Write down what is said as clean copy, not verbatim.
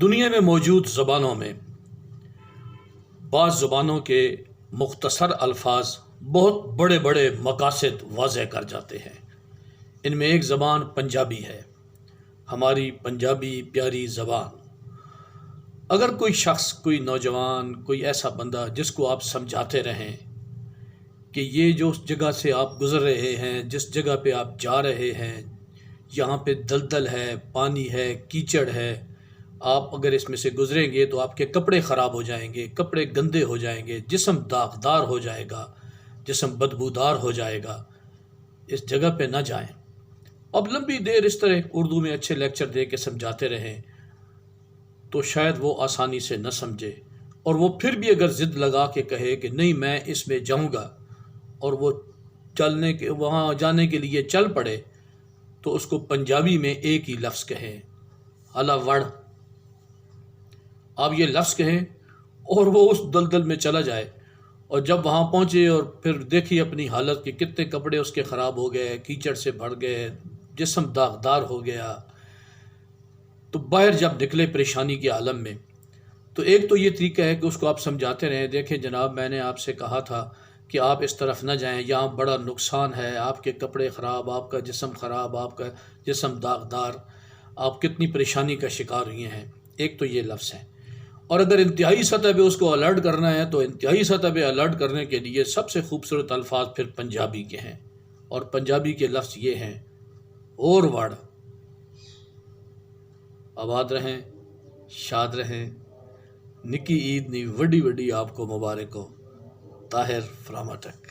دنیا میں موجود زبانوں میں بعض زبانوں کے مختصر الفاظ بہت بڑے بڑے مقاصد واضح کر جاتے ہیں۔ ان میں ایک زبان پنجابی ہے، ہماری پنجابی پیاری زبان۔ اگر کوئی شخص، کوئی نوجوان، کوئی ایسا بندہ جس کو آپ سمجھاتے رہیں کہ یہ جو جگہ سے آپ گزر رہے ہیں، جس جگہ پہ آپ جا رہے ہیں، یہاں پہ دلدل ہے، پانی ہے، کیچڑ ہے، آپ اگر اس میں سے گزریں گے تو آپ کے کپڑے خراب ہو جائیں گے، کپڑے گندے ہو جائیں گے، جسم داغدار ہو جائے گا، جسم بدبودار ہو جائے گا، اس جگہ پہ نہ جائیں۔ اب لمبی دیر اس طرح اردو میں اچھے لیکچر دے کے سمجھاتے رہیں تو شاید وہ آسانی سے نہ سمجھے، اور وہ پھر بھی اگر ضد لگا کے کہے کہ نہیں میں اس میں جاؤں گا، اور وہ وہاں جانے کے لیے چل پڑے، تو اس کو پنجابی میں ایک ہی لفظ کہیں، ہلا وڑ۔ آپ یہ لفظ کہیں اور وہ اس دلدل میں چلا جائے، اور جب وہاں پہنچے اور پھر دیکھی اپنی حالت کہ کتنے کپڑے اس کے خراب ہو گئے، کیچڑ سے بھر گئے، جسم داغدار ہو گیا، تو باہر جب نکلے پریشانی کے عالم میں، تو ایک تو یہ طریقہ ہے کہ اس کو آپ سمجھاتے رہیں، دیکھیں جناب میں نے آپ سے کہا تھا کہ آپ اس طرف نہ جائیں، یہاں بڑا نقصان ہے، آپ کے کپڑے خراب، آپ کا جسم خراب، آپ کا جسم داغدار، آپ کتنی پریشانی کا شکار ہوئے ہیں۔ ایک تو یہ لفظ ہے۔ اور اگر انتہائی سطح پہ اس کو الرٹ کرنا ہے تو انتہائی سطح پہ الرٹ کرنے کے لیے سب سے خوبصورت الفاظ پھر پنجابی کے ہیں، اور پنجابی کے لفظ یہ ہیں، اور وڑ۔ آباد رہیں، شاد رہیں، نکی عید نی وڈی وڈی آپ کو مبارک ہو۔ طاہر فرامہ ٹک۔